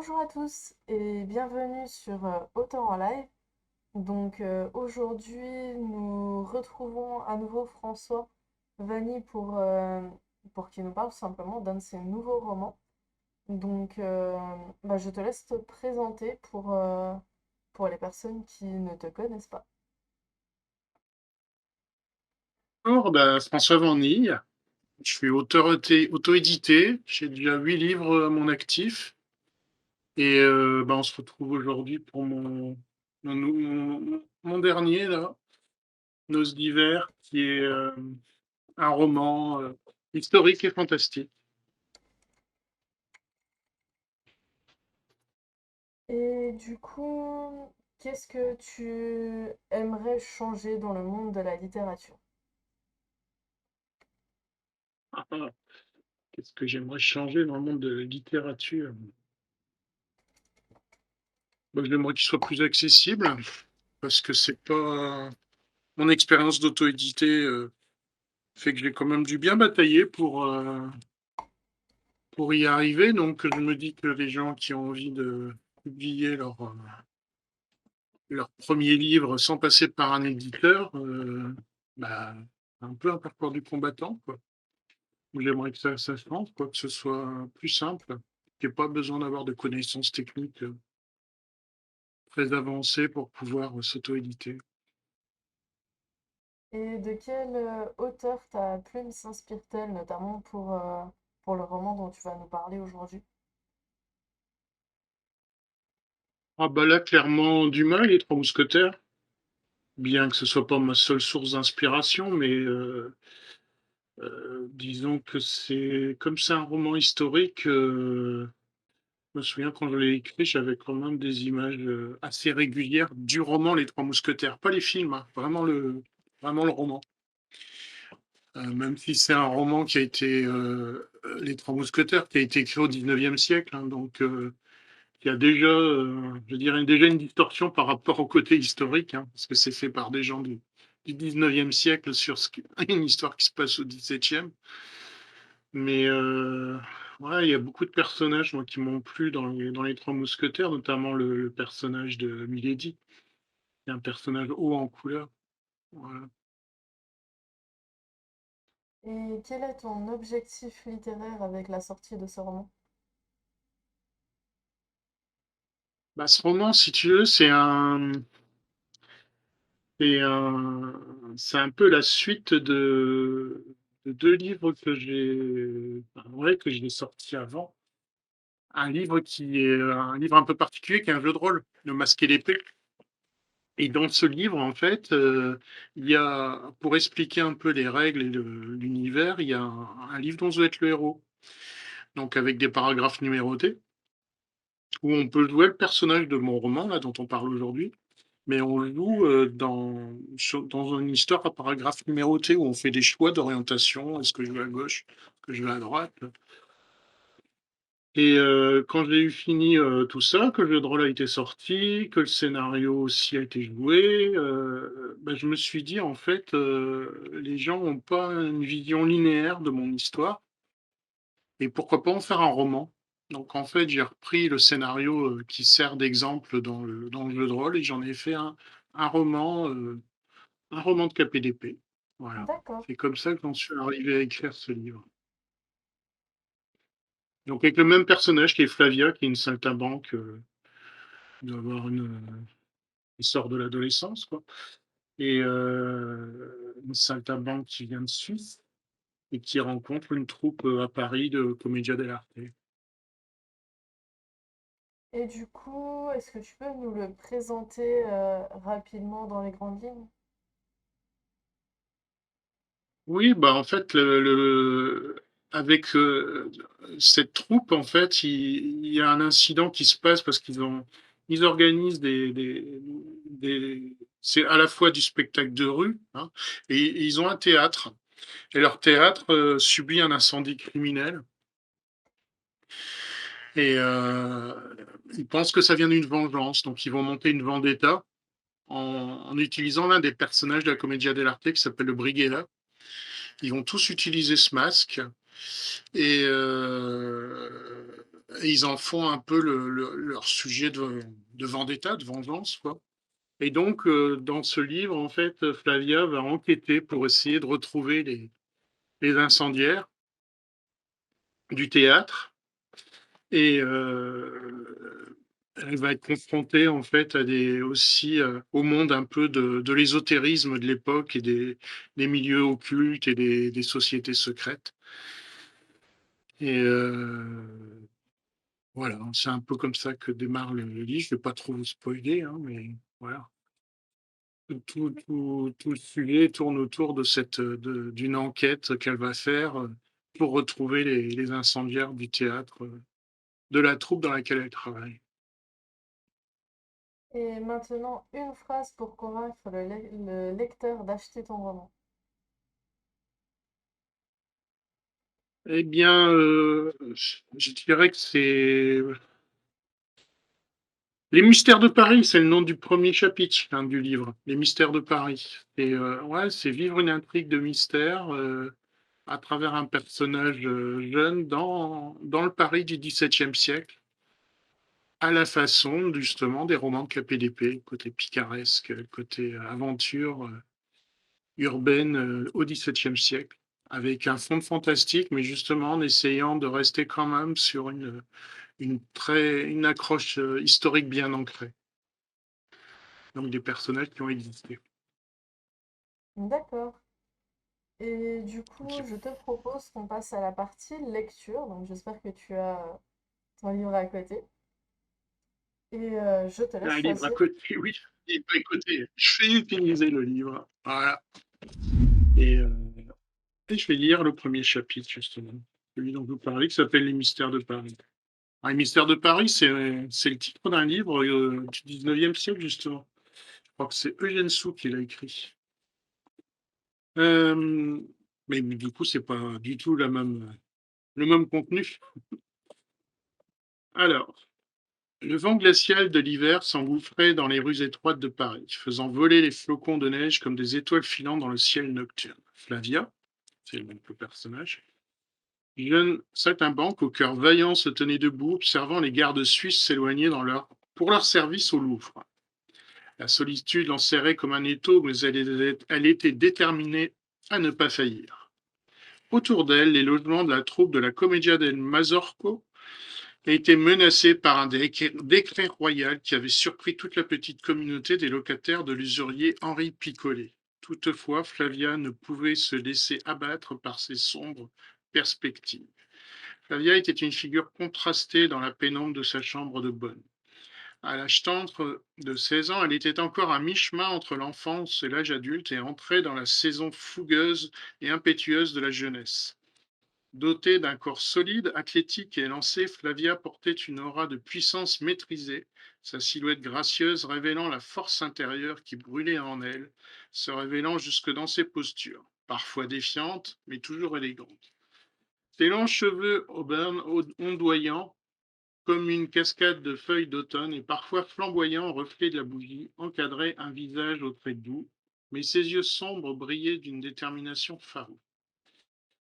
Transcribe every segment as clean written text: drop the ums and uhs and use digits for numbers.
Bonjour à tous et bienvenue sur Auteur en live. Aujourd'hui, nous retrouvons à nouveau François Vanni pour qu'il nous parle tout simplement d'un de ses nouveaux romans. Je te laisse te présenter pour les personnes qui ne te connaissent pas. Bonjour, François Vanille. Je suis auteur auto-édité. J'ai déjà 8 livres à mon actif. Et on se retrouve aujourd'hui pour mon dernier, là, Noces d'hiver, qui est un roman historique et fantastique. Et du coup, qu'est-ce que tu aimerais changer dans le monde de la littérature? Ah, ah. Qu'est-ce que j'aimerais changer dans le monde de la littérature? J'aimerais qu'il soit plus accessible, parce que c'est pas. Mon expérience d'auto-édité fait que j'ai quand même dû bien batailler pour y arriver. Donc, je me dis que les gens qui ont envie de publier leur premier livre sans passer par un éditeur, un peu un parcours du combattant, quoi. J'aimerais que ça change, quoi, que ce soit plus simple, qu'il n'y ait pas besoin d'avoir de connaissances techniques très avancées pour pouvoir s'auto-éditer. Et de quel auteur ta plume s'inspire-t-elle, notamment pour le roman dont tu vas nous parler aujourd'hui? Ah bah là, clairement, Dumas, Les Trois Mousquetaires, bien que ce soit pas ma seule source d'inspiration, mais disons que c'est un roman historique. Je me souviens quand je l'ai écrit, j'avais quand même des images assez régulières du roman Les Trois Mousquetaires, pas les films, hein, vraiment le roman. Même si c'est un roman qui a été Les Trois Mousquetaires, qui a été écrit au 19e siècle, hein, donc il y a déjà, je dirais déjà une distorsion par rapport au côté historique, hein, parce que c'est fait par des gens du 19e siècle sur une histoire qui se passe au 17e. Mais ouais, il y a beaucoup de personnages moi, qui m'ont plu dans les Trois Mousquetaires, notamment le personnage de Milady, qui est un personnage haut en couleur. Voilà. Et quel est ton objectif littéraire avec la sortie de ce roman? Ce roman, si tu veux, c'est c'est un peu la suite de 2 livres que j'ai sortis avant. Un livre qui est un livre un peu particulier, qui est un jeu de rôle, Le Masque et l'Épée. Et dans ce livre, en fait, il y a, pour expliquer un peu les règles et l'univers, il y a un livre dont je vais être le héros. Donc, avec des paragraphes numérotés, où on peut jouer le personnage de mon roman, là, dont on parle aujourd'hui, mais on le joue dans une histoire à paragraphes numérotés, où on fait des choix d'orientation. Est-ce que je vais à gauche? Est-ce que je vais à droite? Et quand j'ai eu fini tout ça, que le jeu de rôle a été sorti, que le scénario aussi a été joué, je me suis dit, en fait, les gens n'ont pas une vision linéaire de mon histoire, et pourquoi pas en faire un roman. Donc en fait, j'ai repris le scénario qui sert d'exemple dans le jeu de rôle, et j'en ai fait un roman de KPDP. Voilà. D'accord. C'est comme ça que j'en suis arrivé à écrire ce livre. Donc avec le même personnage qui est Flavia, qui est une saltimbanque, d'avoir qui sort de l'adolescence, quoi. Et une saltimbanque qui vient de Suisse et qui rencontre une troupe à Paris de Commedia dell'arte. Et du coup, est-ce que tu peux nous le présenter rapidement dans les grandes lignes? Oui, en fait, avec cette troupe, en fait, il y a un incident qui se passe parce ils organisent c'est à la fois du spectacle de rue, hein, et ils ont un théâtre. Et leur théâtre subit un incendie criminel. Et ils pensent que ça vient d'une vengeance, donc ils vont monter une vendetta en utilisant l'un des personnages de la Commedia dell'arte qui s'appelle le Brighella. Ils vont tous utiliser ce masque et Et ils en font un peu leur sujet de vendetta, de vengeance, quoi. Et donc, dans ce livre, en fait, Flavia va enquêter pour essayer de retrouver les incendiaires du théâtre. Et elle va être confrontée, en fait, à aussi au monde un peu de l'ésotérisme de l'époque et des milieux occultes et des sociétés secrètes. Et voilà, c'est un peu comme ça que démarre le livre. Je ne vais pas trop vous spoiler, hein, mais voilà. Tout le sujet tourne autour d'une enquête qu'elle va faire pour retrouver les incendiaires du théâtre, de la troupe dans laquelle elle travaille. Et maintenant, une phrase pour convaincre le lecteur d'acheter ton roman. Eh bien, je dirais que c'est Les Mystères de Paris, c'est le nom du premier chapitre, hein, du livre. Les Mystères de Paris. Et ouais, c'est vivre une intrigue de mystère à travers un personnage jeune dans le Paris du XVIIe siècle, à la façon justement des romans de KPDP, côté picaresque, côté aventure urbaine au XVIIe siècle, avec un fond de fantastique, mais justement en essayant de rester quand même sur une accroche historique bien ancrée. Donc des personnages qui ont existé. D'accord. Et du coup, Ok. je te propose qu'on passe à la partie lecture. Donc, j'espère que tu as ton livre à côté. Et je te laisse Un livre à choisir. côté, oui. Un livre à côté. Je vais utiliser le livre. Voilà. Et, euh, et je vais lire le premier chapitre, justement. Celui dont vous parlez, qui s'appelle Les Mystères de Paris. Ah, Les Mystères de Paris, c'est le titre d'un livre du 19e siècle, justement. Je crois que c'est Eugène Sue qui l'a écrit. Euh, mais du coup, c'est pas du tout le même contenu. Alors, le vent glacial de l'hiver s'engouffrait dans les rues étroites de Paris, faisant voler les flocons de neige comme des étoiles filant dans le ciel nocturne. Flavia, c'est le personnage, jeune saltimbanque au cœur vaillant, se tenait debout, observant les gardes suisses s'éloigner pour leur service au Louvre. La solitude l'enserrait comme un étau, mais elle était déterminée à ne pas faillir. Autour d'elle, les logements de la troupe de la Commedia del Mazorco a été menacé par un décret royal qui avait surpris toute la petite communauté des locataires de l'usurier Henri Picolet. Toutefois, Flavia ne pouvait se laisser abattre par ces sombres perspectives. Flavia était une figure contrastée dans la pénombre de sa chambre de bonne. À l'âge tendre de 16 ans, elle était encore à mi-chemin entre l'enfance et l'âge adulte et entrait dans la saison fougueuse et impétueuse de la jeunesse. Dotée d'un corps solide, athlétique et élancé, Flavia portait une aura de puissance maîtrisée, sa silhouette gracieuse révélant la force intérieure qui brûlait en elle, se révélant jusque dans ses postures, parfois défiantes, mais toujours élégantes. Ses longs cheveux auburn ondoyants, comme une cascade de feuilles d'automne et parfois flamboyants au reflet de la bougie, encadraient un visage aux traits doux, mais ses yeux sombres brillaient d'une détermination farouche.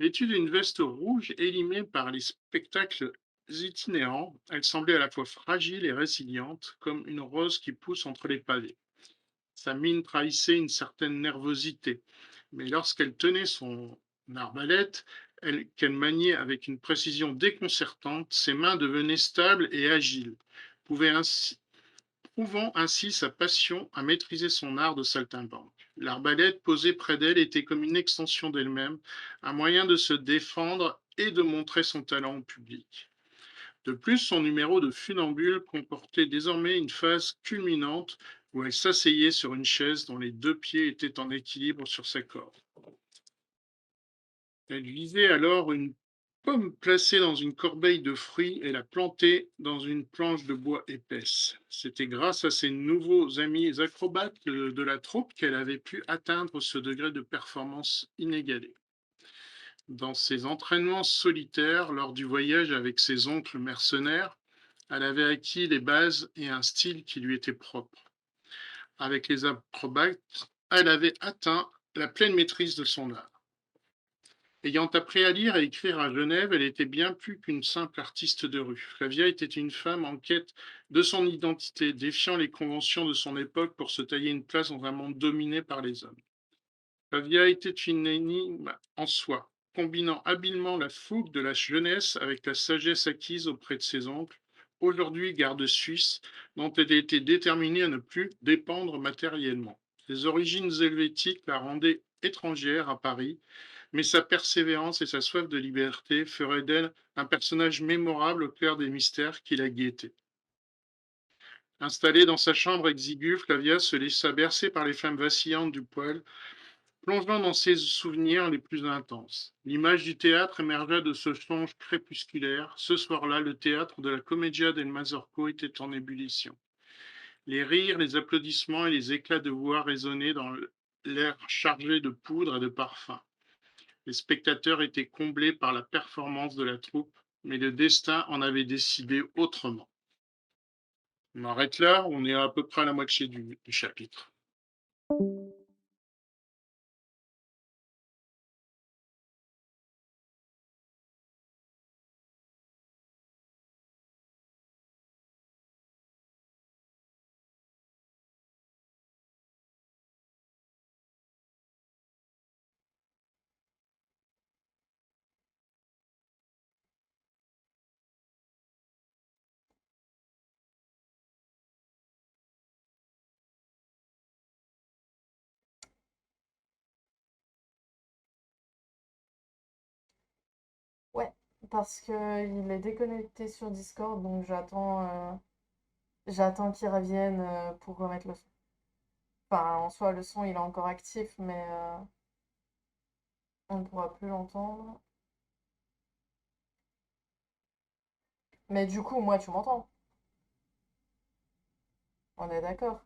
Vêtue d'une veste rouge élimée par les spectacles itinérants, elle semblait à la fois fragile et résiliente, comme une rose qui pousse entre les pavés. Sa mine trahissait une certaine nervosité, mais lorsqu'elle tenait son arbalète, qu'elle maniait avec une précision déconcertante, ses mains devenaient stables et agiles, pouvaient ainsi, prouvant ainsi sa passion à maîtriser son art de saltimbanque. L'arbalète posée près d'elle était comme une extension d'elle-même, un moyen de se défendre et de montrer son talent au public. De plus, son numéro de funambule comportait désormais une phase culminante où elle s'asseyait sur une chaise dont les deux pieds étaient en équilibre sur sa corde. Elle visait alors une pomme placée dans une corbeille de fruits et la plantait dans une planche de bois épaisse. C'était grâce à ses nouveaux amis acrobates de la troupe qu'elle avait pu atteindre ce degré de performance inégalé. Dans ses entraînements solitaires lors du voyage avec ses oncles mercenaires, elle avait acquis les bases et un style qui lui était propre. Avec les acrobates, elle avait atteint la pleine maîtrise de son art. Ayant appris à lire et écrire à Genève, elle était bien plus qu'une simple artiste de rue. Flavia était une femme en quête de son identité, défiant les conventions de son époque pour se tailler une place dans un monde dominé par les hommes. Flavia était une énigme en soi, combinant habilement la fougue de la jeunesse avec la sagesse acquise auprès de ses oncles, aujourd'hui garde suisse, dont elle était déterminée à ne plus dépendre matériellement. Ses origines helvétiques la rendaient étrangère à Paris, mais sa persévérance et sa soif de liberté feraient d'elle un personnage mémorable au cœur des mystères qui la guettaient. Installée dans sa chambre exiguë, Flavia se laissa bercer par les flammes vacillantes du poêle, plongeant dans ses souvenirs les plus intenses. L'image du théâtre émergea de ce songe crépusculaire. Ce soir-là, le théâtre de la Commedia del Mazorco était en ébullition. Les rires, les applaudissements et les éclats de voix résonnaient dans l'air chargé de poudre et de parfums. Les spectateurs étaient comblés par la performance de la troupe, mais le destin en avait décidé autrement. On arrête là, on est à peu près à la moitié du chapitre. Ouais, parce que il est déconnecté sur Discord, donc j'attends qu'il revienne pour remettre le son. Enfin, en soi, le son il est encore actif, mais on ne pourra plus l'entendre. Mais du coup, moi, tu m'entends? On est d'accord.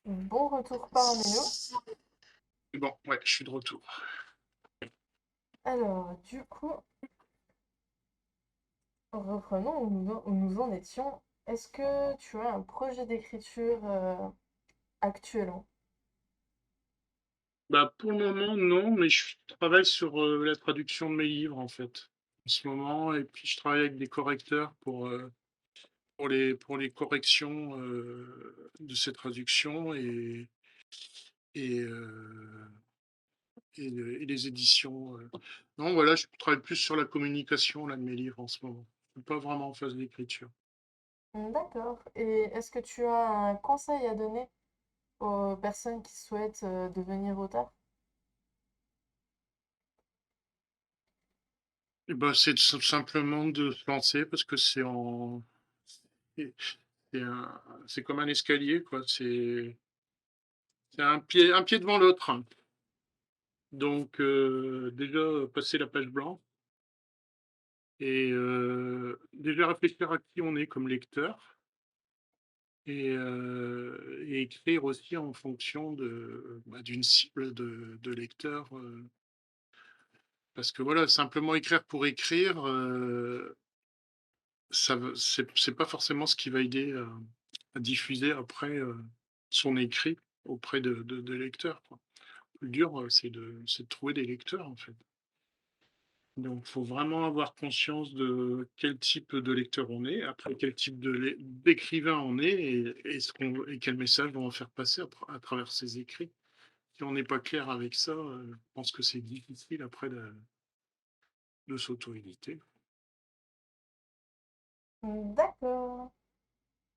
Bon retour parmi nous. Bon, ouais, je suis de retour. Alors, du coup, reprenons où nous en étions. Est-ce que tu as un projet d'écriture actuellement? Bah, pour le moment, non, mais je travaille sur la traduction de mes livres, en fait, en ce moment. Et puis, je travaille avec des correcteurs pour les corrections de ces traductions et, euh, et les éditions. Non, voilà, je travaille plus sur la communication là, de mes livres en ce moment. Je suis pas vraiment en phase d'écriture. D'accord. Et est-ce que tu as un conseil à donner aux personnes qui souhaitent devenir auteur? Et bah, c'est tout simplement de se lancer parce que c'est c'est comme un escalier, quoi. C'est un pied devant l'autre. Donc, déjà, passer la page blanche et déjà réfléchir à qui on est comme lecteur et écrire aussi en fonction d'une cible de lecteurs. Parce que voilà, simplement écrire pour écrire, c'est pas forcément ce qui va aider à diffuser après son écrit auprès de lecteurs, quoi. Le dur, c'est de trouver des lecteurs, en fait. Donc, il faut vraiment avoir conscience de quel type de lecteur on est, après quel type d'écrivain on est et quel message on va faire passer à travers ses écrits. Si on n'est pas clair avec ça, je pense que c'est difficile après de s'auto-éditer. D'accord.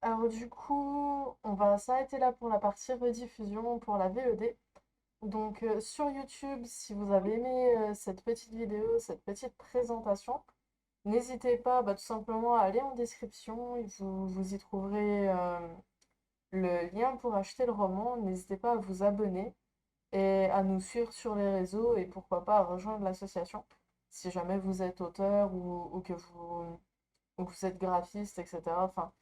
Alors du coup, on va s'arrêter là pour la partie rediffusion pour la VOD. Donc sur YouTube, si vous avez aimé cette petite vidéo, cette petite présentation, n'hésitez pas tout simplement à aller en description, vous y trouverez le lien pour acheter le roman. N'hésitez pas à vous abonner et à nous suivre sur les réseaux et pourquoi pas à rejoindre l'association si jamais vous êtes auteur ou que vous êtes graphiste, etc. Enfin,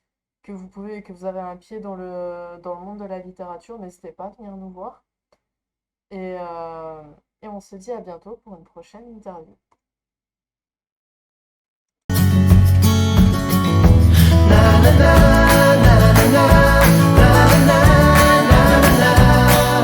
que vous avez un pied dans le monde de la littérature, n'hésitez pas à venir nous voir. Et, euh, et on se dit à bientôt pour une prochaine interview.